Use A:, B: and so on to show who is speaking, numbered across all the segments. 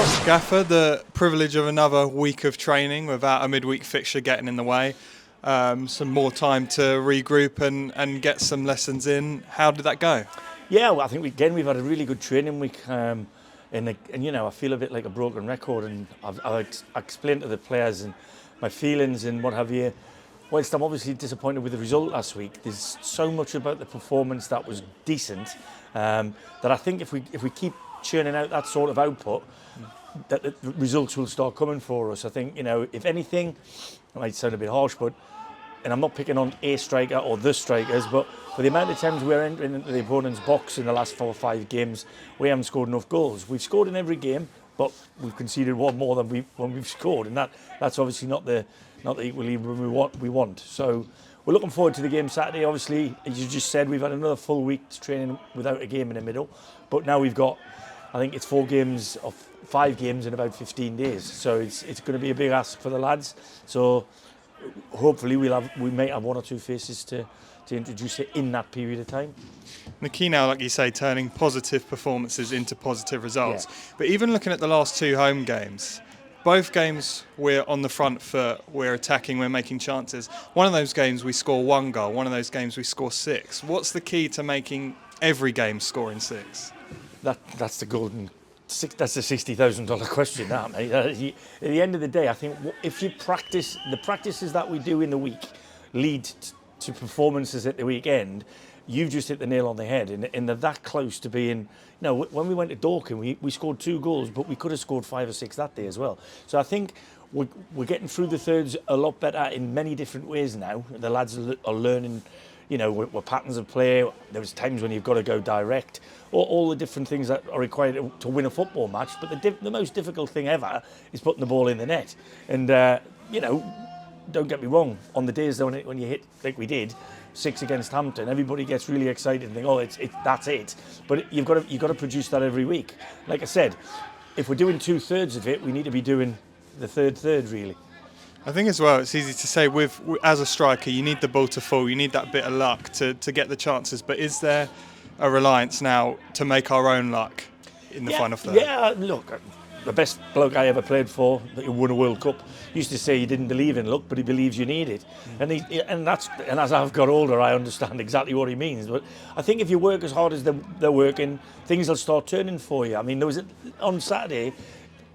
A: Gaffer, the privilege of another week of training without a midweek fixture getting in the way. Some more time to regroup and get some lessons in. How did that go?
B: Yeah, well, I think we've had a really good training week, and you know, I feel a bit like a broken record, and I've explained to the players and my feelings and what have you. Whilst I'm obviously disappointed with the result last week, there's so much about the performance that was decent that I think if we keep churning out that sort of output, that the results will start coming for us. I think, you know, if anything, it might sound a bit harsh, but, and I'm not picking on a striker or the strikers, but for the amount of times we're entering into the opponent's box in the last 4 or 5 games, we haven't scored enough goals. We've scored in every game, but we've conceded one more than we've scored, and that's obviously not the equilibrium we want. So we're looking forward to the game Saturday. Obviously, as you just said, we've had another full week's training without a game in the middle, but now we've got, I think it's 5 games in about 15 days. So it's going to be a big ask for the lads. So hopefully we may have 1 or 2 faces to introduce it in that period of time.
A: The key now, like you say, turning positive performances into positive results.
B: Yeah.
A: But even looking at the last 2 home games, both games we're on the front foot, we're attacking, we're making chances. One of those games we score 1 goal, one of those games we score 6. What's the key to making every game scoring 6?
B: That's the that's the $60,000 question, that, mate. At the end of the day, I think if you practice, the practices that we do in the week lead to performances at the weekend. You've just hit the nail on the head, and they're that close to being. You know, when we went to Dorking, we scored 2 goals, but we could have scored 5 or 6 that day as well. So I think we're getting through the thirds a lot better in many different ways now. The lads are learning. You know, what patterns of play. There's times when you've got to go direct, or all the different things that are required to win a football match. But the most difficult thing ever is putting the ball in the net. And you know, don't get me wrong. On the days when you hit like we did, 6 against Hampton, everybody gets really excited and think, oh, that's it. But you've got to produce that every week. Like I said, if we're doing 2/3 of it, we need to be doing the third really.
A: I think as well, it's easy to say as a striker, you need the ball to fall, you need that bit of luck to get the chances. But is there a reliance now to make our own luck in the final third?
B: Yeah, look, the best bloke I ever played for, that won a World Cup, used to say he didn't believe in luck, but he believes you need it. And as I've got older, I understand exactly what he means. But I think if you work as hard as they're working, things will start turning for you. I mean, on Saturday,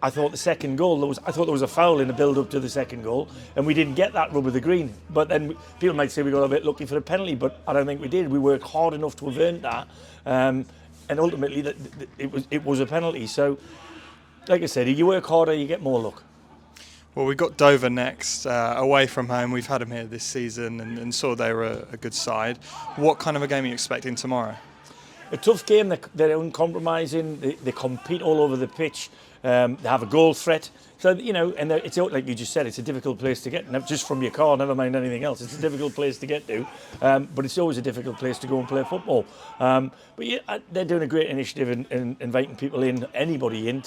B: I thought the second goal, there was a foul in the build-up to the second goal, and we didn't get that rub of the green. But then people might say we got a bit lucky for the penalty, but I don't think we did. We worked hard enough to have earned that, and ultimately it was a penalty. So, like I said, if you work harder, you get more luck.
A: Well, we've got Dover next, away from home. We've had them here this season and saw they were a good side. What kind of a game are you expecting tomorrow?
B: A tough game. They're uncompromising. They compete all over the pitch. They have a goal threat. So, you know, and it's like you just said, it's a difficult place to get, just from your car, never mind anything else. It's a difficult place to get to, but it's always a difficult place to go and play football. But yeah, they're doing a great initiative in inviting people in, anybody in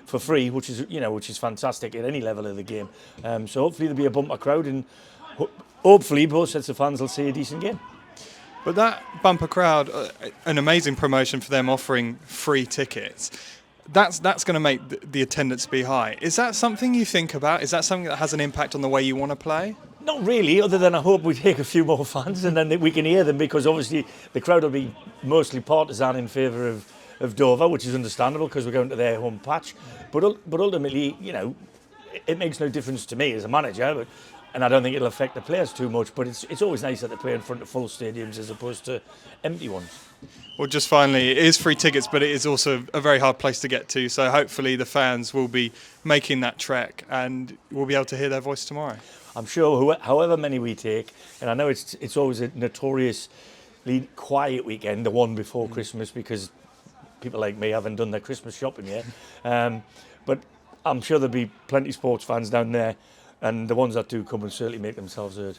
B: for free, which is fantastic at any level of the game. So hopefully there'll be a bumper crowd, and hopefully both sets of fans will see a decent game.
A: But that bumper crowd, an amazing promotion for them, offering free tickets. That's going to make the attendance be high. Is that something you think about? Is that something that has an impact on the way you want to play?
B: Not really, other than I hope we take a few more fans and then we can hear them, because obviously the crowd will be mostly partisan in favour of Dover, which is understandable because we're going to their home patch. But ultimately, you know, it makes no difference to me as a manager, and I don't think it'll affect the players too much. But it's always nice that they play in front of full stadiums as opposed to empty ones.
A: Well, just finally, it is free tickets, but it is also a very hard place to get to. So hopefully the fans will be making that trek and we'll be able to hear their voice tomorrow.
B: I'm sure however many we take, and I know it's always a notoriously quiet weekend, the one before Christmas, because people like me haven't done their Christmas shopping yet. But I'm sure there'll be plenty of sports fans down there, and the ones that do come will certainly make themselves heard.